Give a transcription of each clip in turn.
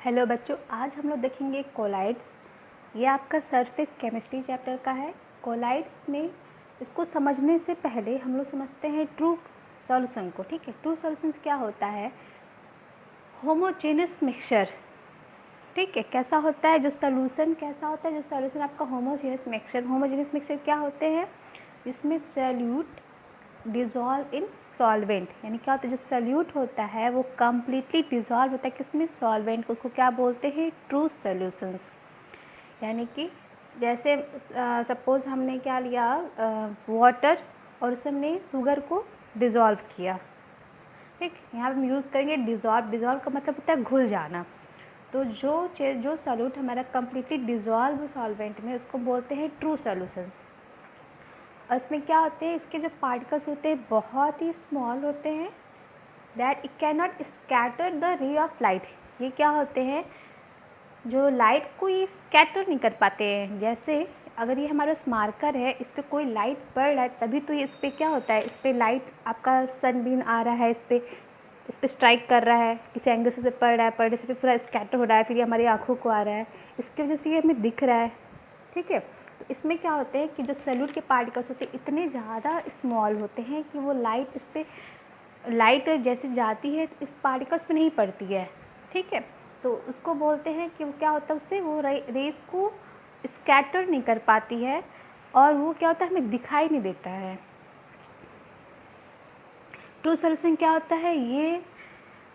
Hello बच्चों, आज हम लोग देखेंगे कोलाइड्स। ये आपका सरफेस केमिस्ट्री चैप्टर का है। कोलाइड्स में इसको समझने से पहले हम लोग समझते हैं ट्रू सॉल्यूशन को। ठीक है, ट्रू सॉल्यूशन क्या होता है? Homogeneous mixture. ठीक है, कैसा होता है जो सॉल्यूशन, कैसा होता है जो सॉल्यूशन आपका होमोजेनस मिक्सचर। होमोजेनस मिक्सचर क्या होते हैं? जिसमें सॉल्यूट डिज़ोल्व इन सॉल्वेंट, यानी क्या होता है जो सॉल्यूट होता है वो कम्प्लीटली डिज़ोल्व होता है किसमें? सॉल्वेंट को। उसको क्या बोलते हैं? True solutions. यानी कि जैसे सपोज हमने क्या लिया, वाटर, और उसमें हमने शुगर को डिज़ोल्व किया। ठीक, यहाँ पे हम यूज़ करेंगे डिज़ोल्व। डिज़ोल्व का मतलब होता है घुल जाना। तो जो सॉल्यूट हमारा कम्प्लीटली डिज़ोल्व सॉल्वेंट में, उसको बोलते हैं ट्रू सॉल्यूशंस। और इसमें क्या होते हैं, इसके जो पार्टिकल्स होते हैं बहुत ही स्मॉल होते हैं, that it can not scatter the ray of light. ये क्या होते हैं जो लाइट को ये स्कैटर नहीं कर पाते हैं। जैसे अगर ये हमारा मार्कर है, इस पर कोई लाइट पड़ रहा है तभी तो ये, इस पर क्या होता है, इस पर लाइट, आपका सनबीन आ रहा है, इस पर स्ट्राइक कर रहा है, किसी एंगल से पड़ रहा है, पड़ने से पूरा स्कैटर हो रहा है, फिर ये हमारी आँखों को आ रहा है, इसकी वजह से ये हमें दिख रहा है। ठीक है, तो इसमें क्या होते हैं कि जो सॉल्यूट के पार्टिकल्स होते हैं इतने ज़्यादा स्मॉल होते हैं कि वो लाइट, इस पर लाइट जैसे जाती है इस पार्टिकल्स पे नहीं पड़ती है। ठीक है, तो उसको बोलते हैं कि वो क्या होता है, उससे वो रेस को स्कैटर नहीं कर पाती है, और वो क्या होता है, हमें दिखाई नहीं देता है। ट्रू सॉल्यूशन क्या होता है? ये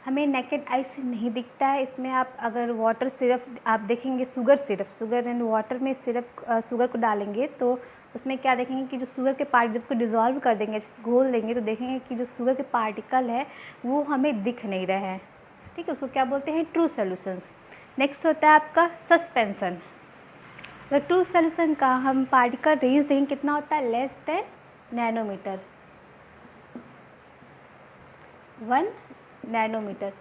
हमें नेकेड आई से नहीं दिखता है। इसमें आप अगर वाटर सिरप आप देखेंगे, sugar syrup, sugar and water में सिरप, शुगर को डालेंगे तो उसमें क्या देखेंगे कि जो शुगर के पार्ट, जब उसको डिज़ोल्व कर देंगे, घोल देंगे, तो देखेंगे कि जो शुगर के पार्टिकल है वो हमें दिख नहीं रहे हैं। ठीक है, उसको क्या बोलते हैं? True solutions. नेक्स्ट होता है आपका सस्पेंशन। तो ट्रू सॉल्यूशन का हम पार्टिकल रेंज देखेंगे कितना होता है? Less than nanometre, 1 nanometre.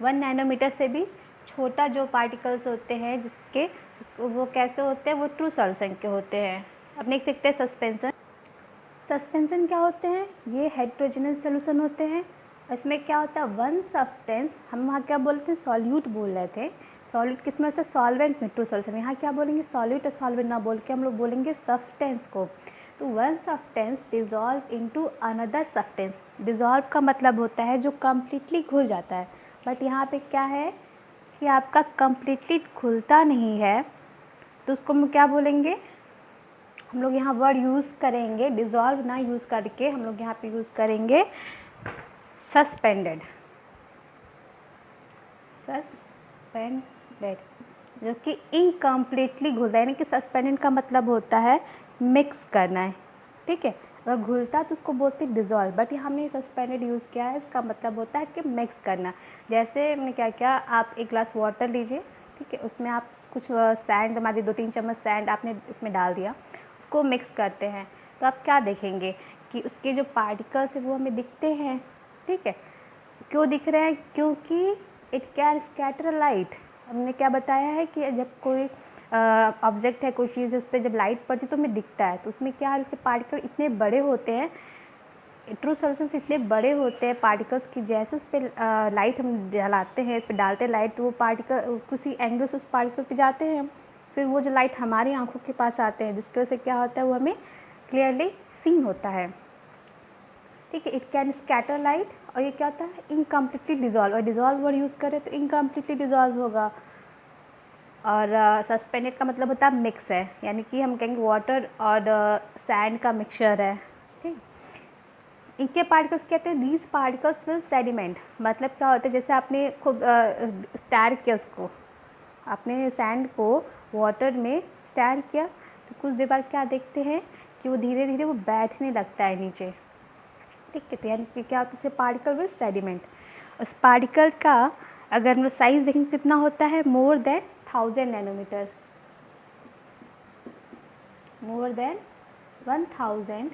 1 nanometre से भी छोटा जो पार्टिकल्स होते हैं जिसके, वो कैसे होते हैं? वो ट्रू सॉल्यूशन के होते हैं। अब नेक्स्ट देखते हैं सस्पेंशन। सस्पेंशन क्या होते हैं? ये हेट्रोजेनस सॉल्यूशन होते हैं। इसमें क्या होता है, वन सब्सटेंस, हम वहाँ क्या बोलते हैं, सॉल्यूट बोल रहे थे। सॉल्यूट किस में होता है? सॉल्वेंट में। ट्रू सॉल्यूशन यहाँ क्या बोलेंगे? सॉल्यूट और सॉल्वेंट ना बोल के हम लोग बोलेंगे सब्सटेंस को। तो one substance dissolve into another substance. Dissolve का मतलब होता है जो कम्प्लीटली घुल जाता है, बट यहाँ पे क्या है कि आपका कम्प्लीटली घुलता नहीं है, तो उसको हम क्या बोलेंगे? हम लोग यहाँ वर्ड यूज़ करेंगे, डिज़ोल्व ना यूज़ करके हम लोग यहाँ पे यूज़ करेंगे सस्पेंडेड। सस्पेंडेड, जो कि इनकम्प्लीटली घुलता है, यानी कि सस्पेंडेड का मतलब होता है मिक्स करना है। ठीक है, अगर घुलता तो उसको बोलते हैं डिज़ोल्व, बट यहाँ हमने सस्पेंडेड यूज़ किया है, इसका मतलब होता है कि मिक्स करना। जैसे हमने क्या किया, आप एक ग्लास वाटर लीजिए, ठीक है, उसमें आप कुछ सैंड, मान लीजिए 2-3 चम्मच सैंड आपने इसमें डाल दिया, उसको मिक्स करते हैं, तो आप क्या देखेंगे कि उसके जो पार्टिकल्स हैं वो हमें दिखते हैं। ठीक है, क्यों दिख रहे हैं? क्योंकि इट कैन स्कैटर लाइट। हमने क्या बताया है कि जब कोई ऑब्जेक्ट है, कोई चीज़ है, उस पर जब लाइट पड़ती है तो हमें दिखता है, तो उसमें क्या है, उसके पार्टिकल इतने बड़े होते हैं, ट्रू सॉल्यूशंस इतने बड़े होते हैं पार्टिकल्स की, जैसे उस पर लाइट हम जलाते हैं, इस पर डालते हैं लाइट, तो वो पार्टिकल किसी एंगल से उस पार्टिकल पे जाते हैं, फिर वो जो लाइट हमारी आंखों के पास आते हैं, जिसकी वजह से क्या होता है, वो हमें क्लियरली सीन होता है। ठीक है, इट कैन स्कैटर लाइट, और ये क्या होता है, इनकम्प्लीटली डिज़ोल्व, और डिज़ोल्व वर्ड यूज़ करें तो इनकम्प्लीटली डिज़ोल्व होगा। और सस्पेंडेड का मतलब होता है मिक्स है, यानी कि हम कहेंगे वाटर और सैंड का मिक्सचर है। ठीक, इनके पार्टिकल्स कहते हैं दीज पार्टिकल्स विल सेडिमेंट। मतलब क्या होता है, जैसे आपने खूब स्टैर किया उसको, आपने सैंड को वाटर में स्टैर किया, तो कुछ देर बाद क्या देखते हैं कि वो धीरे धीरे वो बैठने लगता है नीचे। ठीक है, तो यानी कि क्या होता है, पार्टिकल विद सेडिमेंट। उस पार्टिकल का अगर हम साइज देखें कितना होता है, more than 1000 nanometre, more than 1000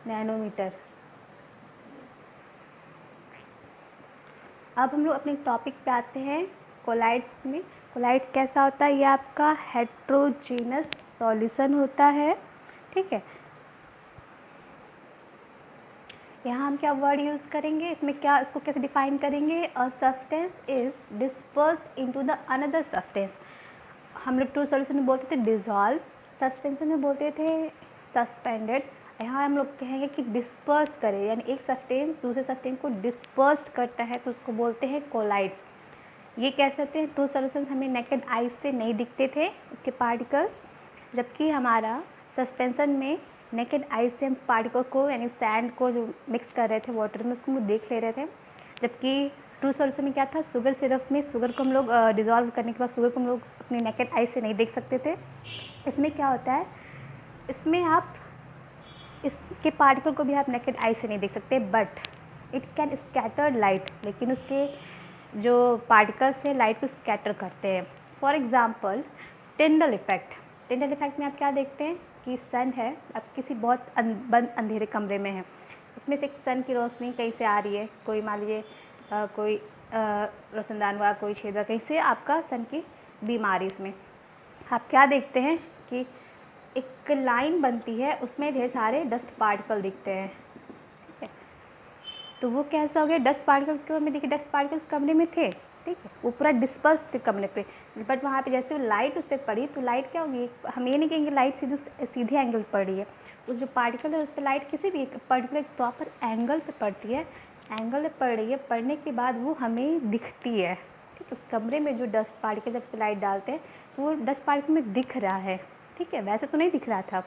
nanometre. अब हम लोग अपने टॉपिक पे आते हैं, कोलाइड्स में। कोलाइड्स कैसा होता है? ये आपका हेट्रोजीनस सॉल्यूशन होता है। ठीक है, यहाँ हम क्या वर्ड यूज़ करेंगे, इसमें क्या, इसको कैसे डिफाइन करेंगे, a substance is dispersed into the another substance. हम लोग ट्रू सॉल्यूशन में बोलते थे डिजॉल्व, सस्पेंशन में बोलते थे सस्पेंडेड। यहाँ हम लोग कहेंगे कि डिस्पर्स करे, यानी एक सस्टेंस दूसरे सस्टेंस को डिस्पर्स करता है तो उसको बोलते हैं कोलाइड्स। ये कैसे होते हैं, ट्रू सॉल्यूशन हमें नेकेड आई से नहीं दिखते थे उसके पार्टिकल्स, जबकि हमारा सस्पेंशन में नेकेड आई से हम पार्टिकल को, यानी सैंड को जो मिक्स कर रहे थे वाटर में, उसको हम देख ले रहे थे। जबकि ट्रू सॉल्यूशन में क्या था, शुगर सिरप में शुगर को हम लोग डिज़ोल्व करने के बाद शुगर को हम लोग अपनी नेकेड आई से नहीं देख सकते थे। इसमें क्या होता है, इसमें आप इसके पार्टिकल को भी आप नेकेड आई से नहीं देख सकते, but it can scatter light, लेकिन उसके जो पार्टिकल्स हैं लाइट को स्कैटर करते हैं। For example Tyndall effect. Tyndall effect में आप क्या देखते हैं कि सन है, आप किसी बहुत बंद अंधेरे कमरे में हैं, उसमें से एक सन की रोशनी कहीं से आ रही है, कोई मान लीजिए कोई रोशनदान हुआ, कोई छेद हुआ, कहीं से आपका सन की बीम आ रही, इसमें आप क्या देखते हैं कि एक लाइन बनती है, उसमें ढेर सारे डस्ट पार्टिकल दिखते हैं, ठीक है। तो वो कैसा हो गया, डस्ट पार्टिकल क्यों हमें दिखे, डस्ट पार्टिकल्स कमरे में थे, ठीक है, वो पूरा डिस्पर्स थे कमरे पे, बट वहाँ पे जैसे वो लाइट उस पर पड़ी तो लाइट क्या होगी, हम ये नहीं कहेंगे लाइट सीधे एंगल पर पड़ी है, उस जो पार्टिकल है उस पर लाइट किसी भी पर्टिकुलर प्रॉपर एंगल पे पड़ती है, एंगल पे पड़ रही है, पड़ने के बाद वो हमें दिखती है, ठीक है। उस कमरे में जो डस्ट पार्टिकल जब लाइट डालते हैं तो वो डस्ट पार्टिकल में दिख रहा है, ठीक है, वैसे तो नहीं दिख रहा था,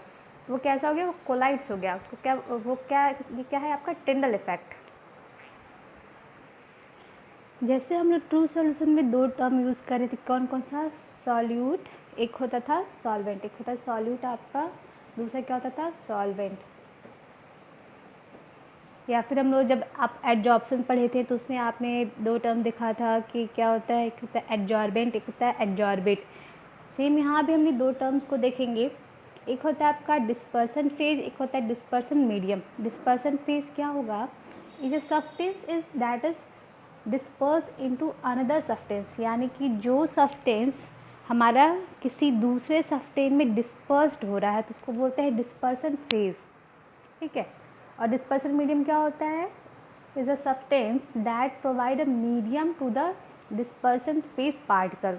वो कैसा हो गया, वो कोलाइड्स हो गया, उसको क्या, वो क्या, ये क्या है आपका टिंडल इफेक्ट। जैसे हम लोग ट्रू सॉल्यूशन में दो टर्म यूज़ कर रहे थे, कौन कौन सा, सॉल्यूट, एक होता था सॉल्वेंट, एक होता सॉल्यूट आपका, दूसरा क्या होता था सॉल्वेंट। या फिर हम लोग जब आप एडजॉर्प्शन पढ़े थे तो उसमें आपने दो टर्म देखा था कि क्या होता है, एक होता है एडजॉर्बेंट, एक होता है एडजॉर्बेट। सेम यहाँ भी हमने दो टर्म्स को देखेंगे, एक होता है आपका डिस्पर्सन फेज, एक होता है डिस्पर्सन मीडियम। डिस्पर्सन फेज क्या होगा, is a substance is that is disperse into another substance, यानी कि जो सब्सटेंस हमारा किसी दूसरे सब्सटेंस में डिस्पर्स्ड हो रहा है तो उसको बोलते हैं डिस्पर्सन फेज, ठीक है। और डिस्पर्सन मीडियम क्या होता है, is a substance that provide a medium to the dispersion phase particle,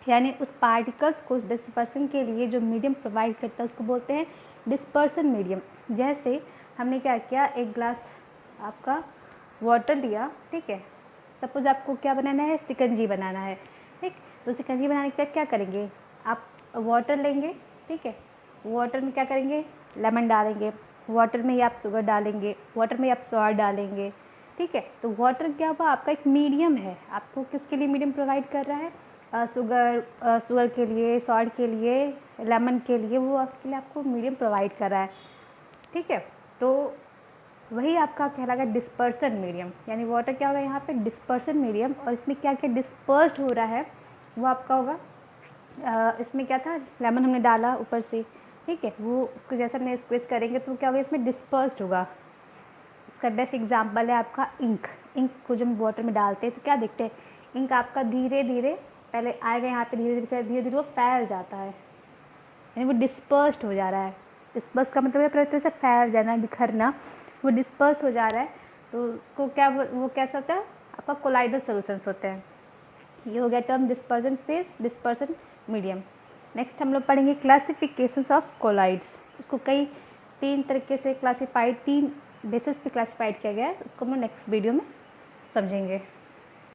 यानी उस पार्टिकल्स को डिस्पर्सन के लिए जो मीडियम प्रोवाइड करता है उसको बोलते हैं डिस्पर्सन मीडियम। जैसे हमने क्या किया, एक ग्लास आपका वाटर लिया, ठीक है, सपोज आपको क्या बनाना है, शिकंजी बनाना है, ठीक, तो शिकंजी बनाने के बाद क्या करेंगे, आप वाटर लेंगे, ठीक है, वाटर में क्या करेंगे, लेमन डालेंगे, वाटर में ही आप शुगर डालेंगे, वाटर में ही आप सॉल्ट डालेंगे, ठीक है। तो वाटर क्या हुआ, आपका एक मीडियम है, आपको किसके लिए मीडियम प्रोवाइड कर रहा है, शुगर के लिए, सॉल्ट के लिए, लेमन के लिए, वो आपके लिए आपको मीडियम प्रोवाइड कर रहा है, ठीक है। तो वही आपका कहलाएगा डिस्पर्सन मीडियम, यानी वाटर क्या होगा यहाँ पे डिस्पर्सन मीडियम, और इसमें क्या क्या डिस्पर्स्ड हो रहा है वो आपका होगा, इसमें क्या था, लेमन हमने डाला ऊपर से, ठीक है, वो उसको जैसे हमने स्क्विज करेंगे तो क्या होगा, इसमें डिस्पर्स्ड होगा। इसका बेस्ट एग्जांपल है आपका इंक। इंक को जब हम वाटर में डालते हैं तो क्या देखते हैं, इंक आपका धीरे धीरे पहले आएगा यहाँ पे, धीरे धीरे वो फैल जाता है, यानी वो डिस्पर्स्ड हो जा रहा है। डिस्पर्स का मतलब है पूरी तरह से फैल जाना, बिखरना, वो डिस्पर्स हो जा रहा है, तो उसको क्या, वो कैसा होता है आपका कोलाइडल सॉल्यूशंस होते हैं। ये हो गया term dispersion phase, dispersion medium. Next हम लोग पढ़ेंगे क्लासिफिकेशंस ऑफ कोलाइड्स। उसको कई तीन तरीके से क्लासीफाइड, तीन बेसिस पे क्लासीफाइड किया गया है, उसको हम लोग नेक्स्ट वीडियो में समझेंगे।